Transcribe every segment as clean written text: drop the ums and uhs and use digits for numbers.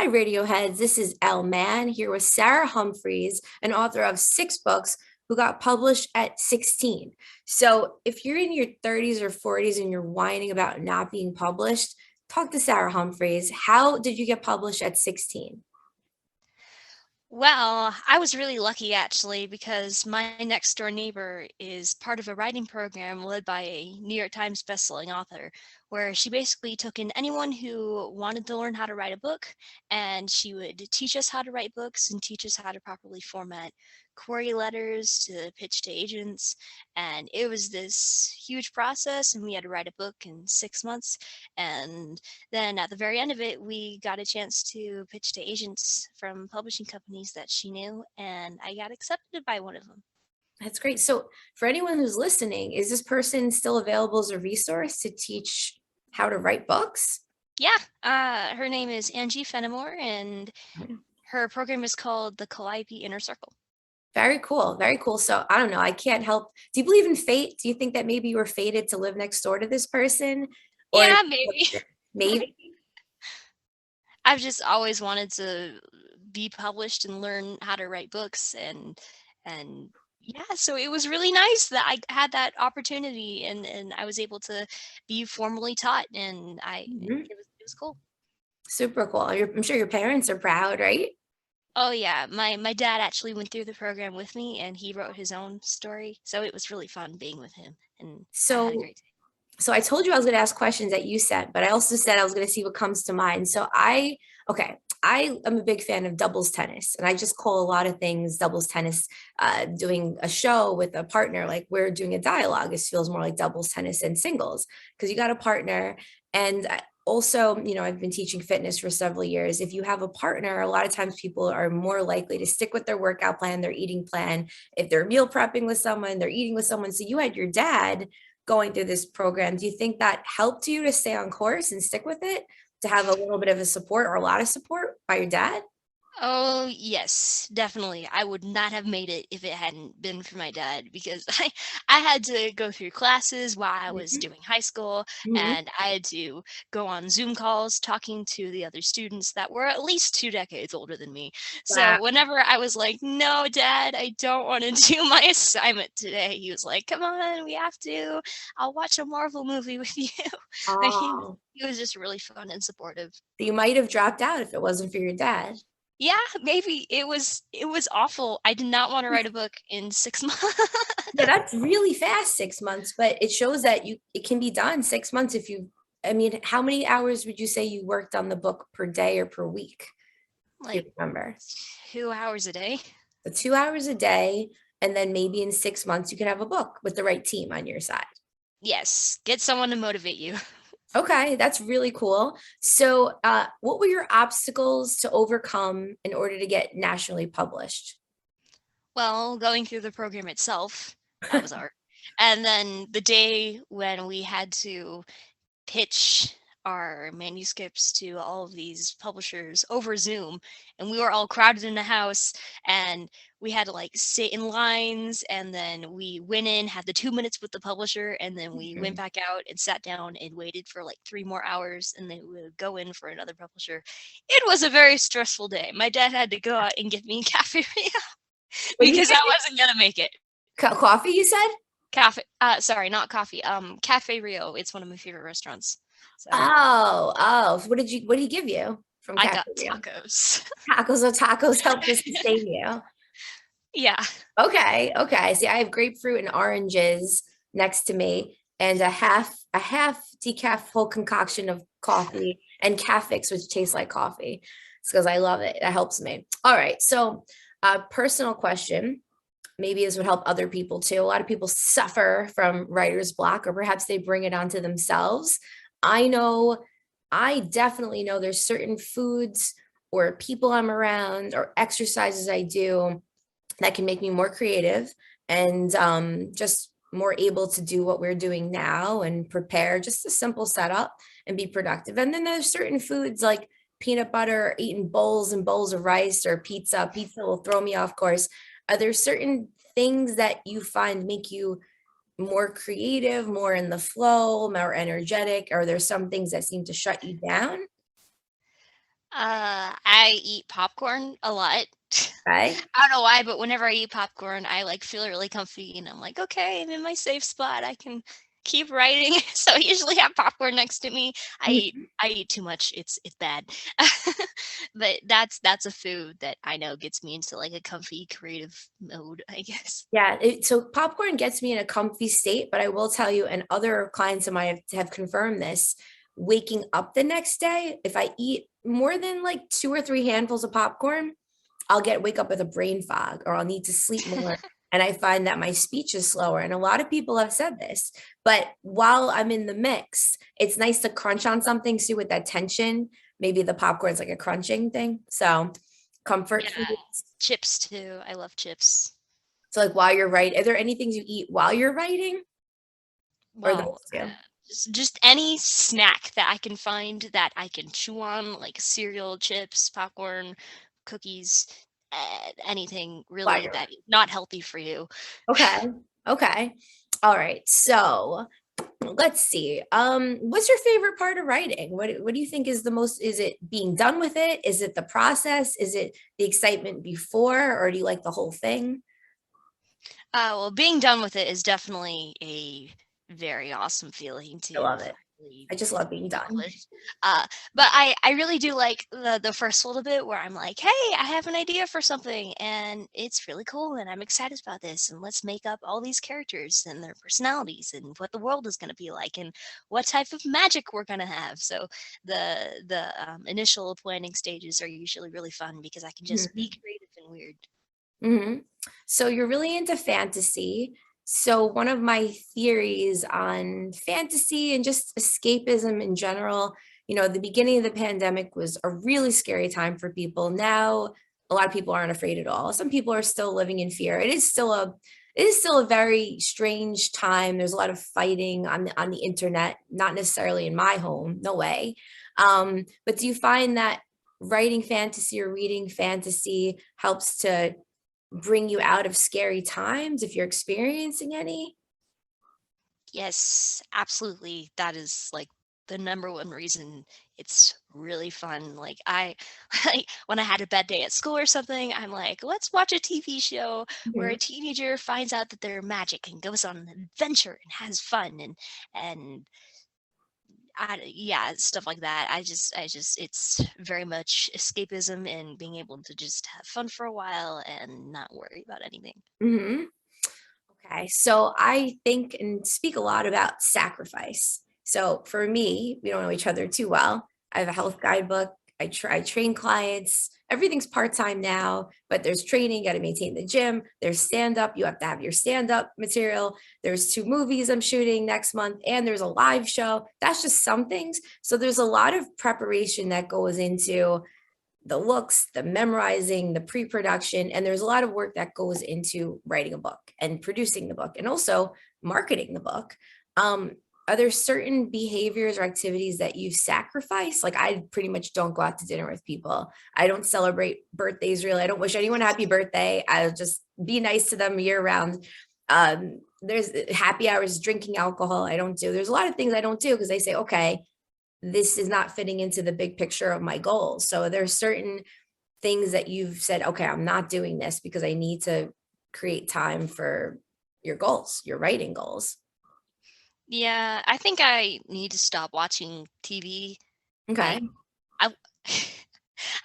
Hi, Radioheads. This is Elle Mann here with Sarah Humphreys, an author of 6 books who got published at 16. So, if you're in your 30s or 40s and you're whining about not being published, talk to Sarah Humphreys. How did you get published at 16? Well, I was really lucky actually because my next door neighbor is part of a writing program led by a New York Times bestselling author, where she basically took in anyone who wanted to learn how to write a book, and she would teach us how to write books and teach us how to properly format query letters to pitch to agents. And it was this huge process, and we had to write a book in 6 months. And then at the very end of it, we got a chance to pitch to agents from publishing companies that she knew, and I got accepted by one of them. That's great. So, for anyone who's listening, is this person still available as a resource to teach how to write books? Yeah, her name is Angie Fenimore, and her program is called the Calliope Inner Circle. Very cool. Very cool. So I don't know. I can't help. Do you believe in fate? Do you think that maybe you were fated to live next door to this person? Or Yeah, maybe. maybe? I've just always wanted to be published and learn how to write books, and yeah, so it was really nice that I had that opportunity, and I was able to be formally taught, and Mhm. it was cool. Super cool. I'm sure your parents are proud, right? Oh yeah, my dad actually went through the program with me, and he wrote his own story, so it was really fun being with him, and I had a So great time. so I told you I was going to ask questions that you sent, but I also said I was going to see what comes to mind. Okay, I am a big fan of doubles tennis, and I just call a lot of things doubles tennis. Doing a show with a partner, like we're doing a dialogue, this feels more like doubles tennis and singles because you got a partner. And also, I've been teaching fitness for several years. If you have a partner, a lot of times people are more likely to stick with their workout plan, their eating plan. If they're meal prepping with someone, they're eating with someone. So you had your dad going through this program. Do you think that helped you to stay on course and stick with it, to have a little bit of a support or a lot of support by your dad? Oh, yes, definitely. I would not have made it if it hadn't been for my dad because I had to go through classes while I was Mhm, doing high school, mhm. and I had to go on Zoom calls talking to the other students that were at least 2 decades older than me. Wow. So whenever I was like, "No, Dad, I don't want to do my assignment today," he was like, "Come on, we have to. I'll watch a Marvel movie with you." Like Oh, he was just really fun and supportive. you might have dropped out if it wasn't for your dad. Yeah, maybe. It was awful. I did not wanna write a book in 6 months. Yeah, that's really fast, 6 months, but it shows that it can be done 6 months if you, I mean, how many hours would you say you worked on the book per day or per week? Do you Like, remember? 2 hours a day. The 2 hours a day, and then maybe in 6 months you could have a book with the right team on your side. Yes, get someone to motivate you. Okay, that's really cool. So, what were your obstacles to overcome in order to get nationally published? Well, going through the program itself, that was art. And then the day when we had to pitch our manuscripts to all of these publishers over Zoom, and we were all crowded in the house, and we had to like sit in lines, and then we went in, had the 2 minutes with the publisher, and then we went Mhm. back out and sat down and waited for like 3 more hours, and then we would go in for another publisher. It was a very stressful day. My dad had to go out and get me cafe What do you because I get? wasn't gonna make it. Coffee, you said? Cafe, sorry, not coffee. Cafe Rio. It's one of my favorite restaurants. So Oh, oh. So what did he give you from I got Cafeteria? tacos. Tacos. Oh, tacos help to sustain you. Yeah. Okay, okay. See, I have grapefruit and oranges next to me, and a half decaf full concoction of coffee and Cafix, which tastes like coffee. It's because I love it. It helps me. All right. So, personal question. Maybe this would help other people too. A lot of people suffer from writer's block, or perhaps they bring it onto themselves. I know, I definitely know there's certain foods or people I'm around or exercises I do that can make me more creative and just more able to do what we're doing now and prepare just a simple setup and be productive. And then there's certain foods like peanut butter, eating bowls and bowls of rice or pizza. Pizza will throw me off course. Are there certain things that you find make you more creative, more in the flow, more energetic? Are there some things that seem to shut you down? I eat popcorn a lot. Right? I don't know why, but whenever I eat popcorn, I like feel really comfy and I'm like, okay, I'm in my safe spot. I can keep writing. So I usually have popcorn next to me. I eat too much. It's bad. But that's a food that I know gets me into like a comfy creative mode, I guess. Yeah, so popcorn gets me in a comfy state, but I will tell you, and other clients of mine have confirmed this, waking up the next day, if I eat more than like 2 or 3 handfuls of popcorn, I'll wake up with a brain fog or I'll need to sleep more. And I find that my speech is slower. And a lot of people have said this, but while I'm in the mix, it's nice to crunch on something, see with that tension. Maybe the popcorn's like a crunching thing. So comfort Yeah, foods. chips too. I love chips. So like while you're writing, are there any things you eat while you're writing or those Well, two? just any snack that I can find that I can chew on, like cereal, chips, popcorn, cookies, anything While really you're that is not healthy for you. okay. Okay. All right. So let's see. What's your favorite part of writing? What do you think is the most, is it being done with it? Is it the process? Is it the excitement before, or do you like the whole thing? Well, being done with it is definitely a very awesome feeling I to love it. finally I just love being done. accomplish. Uh, but I really do like the first little bit where I'm like, hey, I have an idea for something and it's really cool and I'm excited about this and let's make up all these characters and their personalities and what the world is going to be like and what type of magic we're going to have. So the initial planning stages are usually really fun because I can just be Mhm. creative and weird. So you're really into fantasy. So one of my theories on fantasy and just escapism in general, the beginning of the pandemic was a really scary time for people. Now, a lot of people aren't afraid at all. Some people are still living in fear. It is still a very strange time. There's a lot of fighting on the internet, not necessarily in my home, no way. But do you find that writing fantasy or reading fantasy helps to bring you out of scary times if you're experiencing any? Yes, absolutely. That is like the number one reason it's really fun. Like like when I had a bad day at school or something, I'm like, let's watch a TV show where a Mhm, teenager finds out that they're magic and goes on an adventure and has fun and yeah, stuff like that. It's very much escapism and being able to just have fun for a while and not worry about anything. mhm. Okay, so I think and speak a lot about sacrifice. So for me, we don't know each other too well. I have a health guidebook. I train clients. Everything's part-time now, but there's training, got to maintain the gym. There's stand-up. You have to have your stand-up material. There's 2 movies I'm shooting next month, and there's a live show. That's just some things. So there's a lot of preparation that goes into the looks, the memorizing, the pre-production, and there's a lot of work that goes into writing a book and producing the book and also marketing the book. Um, are there certain behaviors or activities that you sacrifice? Like I pretty much don't go out to dinner with people. I don't celebrate birthdays really. I don't wish anyone happy birthday. I'll just be nice to them year round. There's happy hours, drinking alcohol. I don't do. There's a lot of things I don't do because they say, okay, this is not fitting into the big picture of my goals. So there's certain things that you've said, okay, I'm not doing this because I need to create time for your goals, your writing goals. Yeah, I think I need to stop watching TV. Okay. Like I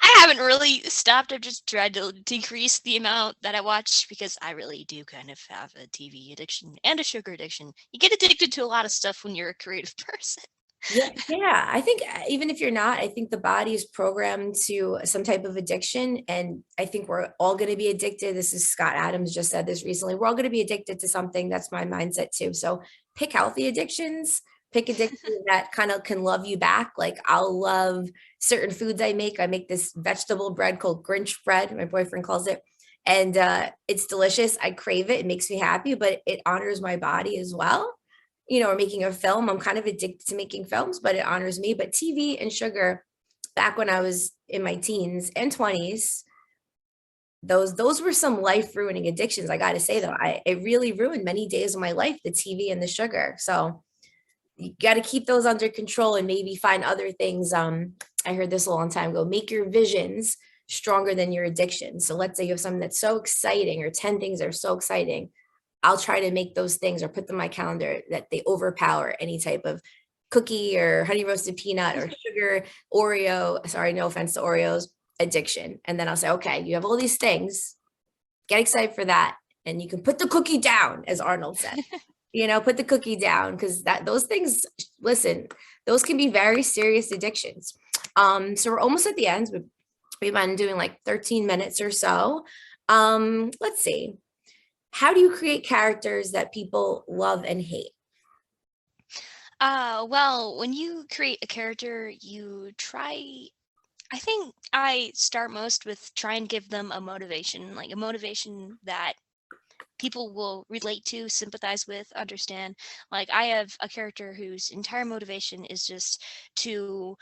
I haven't really stopped. I've just tried to decrease the amount that I watch because I really do kind of have a TV addiction and a sugar addiction. You get addicted to a lot of stuff when you're a creative person. Yeah, yeah. I think even if you're not, I think the body is programmed to some type of addiction. And I think we're all going to be addicted. This is Scott Adams just said this recently. We're all going to be addicted to something. That's my mindset too. So pick healthy addictions, pick addictions that kind of can love you back. Like I'll love certain foods I make. I make this vegetable bread called Grinch bread, my boyfriend calls it. And it's delicious. I crave it. It makes me happy, but it honors my body as well, or making a film. I'm kind of addicted to making films, but it honors me. But TV and sugar, back when I was in my teens and 20s, those were some life ruining addictions. I got to say though, it really ruined many days of my life, the TV and the sugar. So you got to keep those under control and maybe find other things I heard this a long time ago, make your visions stronger than your addiction. So let's say you have something that's so exciting, or 10 things that are so exciting. I'll try to make those things or put them on my calendar that they overpower any type of cookie or honey roasted peanut or sugar, Oreo. Sorry, no offense to Oreos, addiction. And then I'll say, okay, you have all these things. Get excited for that. And you can put the cookie down, as Arnold said. Put the cookie down, because those things, listen, those can be very serious addictions. So we're almost at the end. We've been doing like 13 minutes or so. Let's see. How do you create characters that people love and hate? Well, when you create a character, I think I start most with try and give them a motivation, like a motivation that people will relate to, sympathize with, understand. Like I have a character whose entire motivation is just to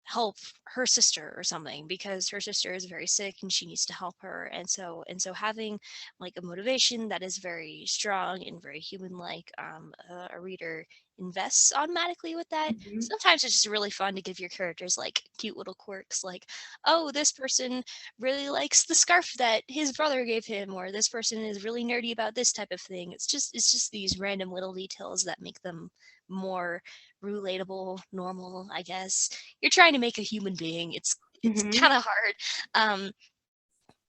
help her sister or something because her sister is very sick and she needs to help her, and so having like a motivation that is very strong and very human like, a reader invests automatically with that. Mhm. Sometimes it's just really fun to give your characters like cute little quirks, like, oh, this person really likes the scarf that his brother gave him, or this person is really nerdy about this type of thing. It's just these random little details that make them more relatable, normal, I guess. You're trying to make a human being. It's Mhm. kind of hard. Um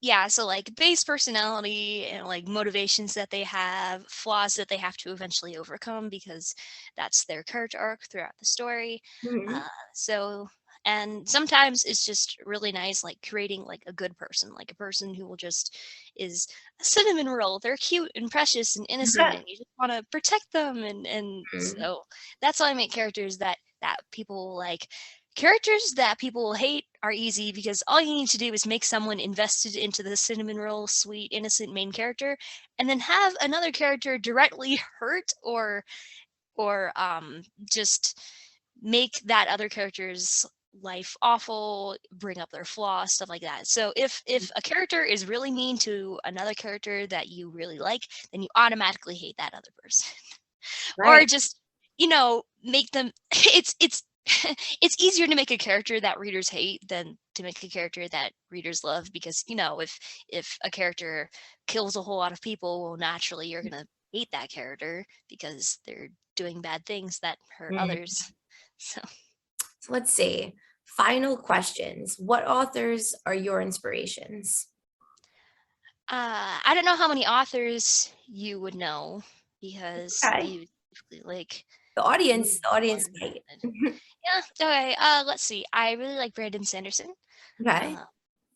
yeah, so like base personality and like motivations that they have, flaws that they have to eventually overcome because that's their character arc throughout the story. Mhm. Uh, so, and sometimes it's just really nice, like creating like a good person, like a person who will just is a cinnamon roll. They're cute and precious and innocent, and you just want to protect them. And Mhm. so that's why I make characters that people like. Characters that people hate are easy because all you need to do is make someone invested into the cinnamon roll, sweet, innocent main character, and then have another character directly hurt or just make that other character's life awful, bring up their flaws, stuff like that. So if a character is really mean to another character that you really like, then you automatically hate that other person. Or Right. just make them it's it's easier to make a character that readers hate than to make a character that readers love, because if a character kills a whole lot of people, well, naturally you're going to hate that character because they're doing bad things that hurt Mm. others. So So let's see. Final questions. What authors are your inspirations? I don't know how many authors you would know because Okay. you typically like The read audience one. might. Yeah, okay. Let's see. I really like Brandon Sanderson. Okay. Uh,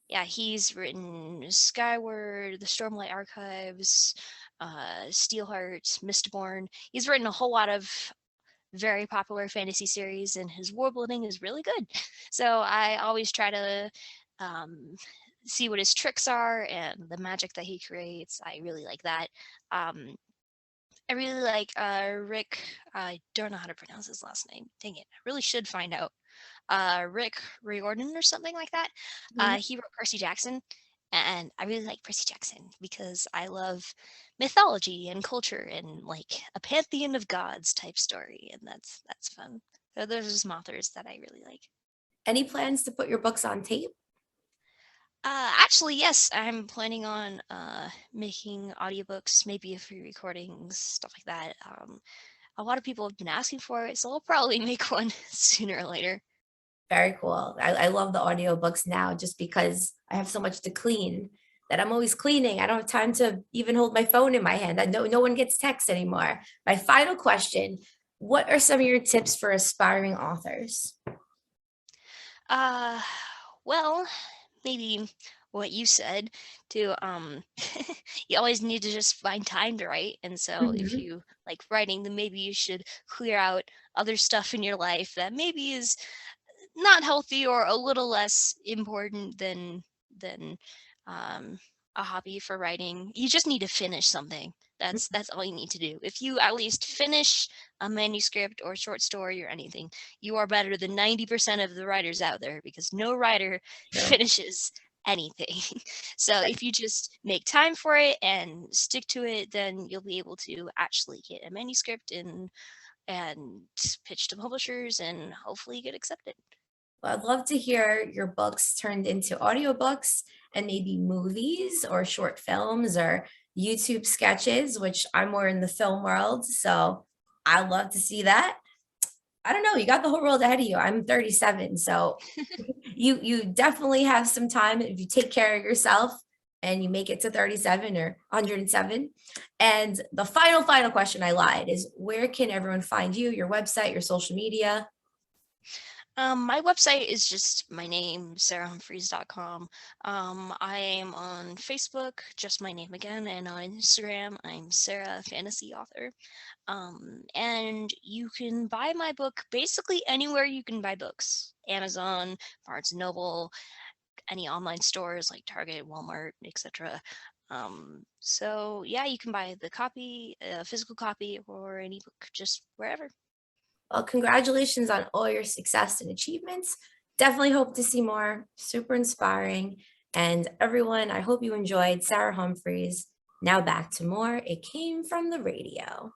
yeah, he's written Skyward, the Stormlight Archives, Steelheart, Mistborn. He's written a whole lot of very popular fantasy series, and his world building is really good. So I always try to um, see what his tricks are and the magic that he creates. I really like that. Um, I really like Rick. I don't know how to pronounce his last name. Dang it! I really should find out. Rick Riordan or something like that. Mhm. He wrote Percy Jackson, and I really like Percy Jackson because I love mythology and culture and like a pantheon of gods type story, and that's fun. So those are some authors that I really like. Any plans to put your books on tape? Actually, yes, I'm planning on making audiobooks, maybe a few recordings, stuff like that. A lot of people have been asking for it, so I'll probably make one sooner or later. Very cool. I love the audiobooks now just because I have so much to clean that I'm always cleaning. I don't have time to even hold my phone in my hand. No one gets text anymore. My final question, what are some of your tips for aspiring authors? Uh, well, maybe what you said to you always need to just find time to write, and so if Mhm. you like writing, then maybe you should clear out other stuff in your life that maybe is not healthy or a little less important than um, a hobby for writing. You just need to finish something. That's all you need to do. If you at least finish a manuscript or short story or anything, you are better than 90% of the writers out there, because no writer True. finishes anything. So if you just make time for it and stick to it, then you'll be able to actually get a manuscript and pitch to publishers and hopefully get accepted. Well, I'd love to hear your books turned into audiobooks and maybe movies or short films or YouTube sketches, which I'm more in the film world. So I'd love to see that. I don't know, you got the whole world ahead of you. I'm 37, so you definitely have some time if you take care of yourself and you make it to 37 or 107. And the final question, I lied, is where can everyone find you, your website, your social media? My website is just my name, sarahhumphreys.com. I am on Facebook, just my name again, and on Instagram, I'm Sarah Fantasy Author. And you can buy my book basically anywhere you can buy books. Amazon, Barnes& and Noble, any online stores like Target, Walmart, etc. So yeah, you can buy the copy, a physical copy, or an ebook, just wherever. Well, congratulations on all your success and achievements. Definitely hope to see more. Super inspiring. And everyone, I hope you enjoyed Sarah Humphreys. Now back to more. It came from the radio.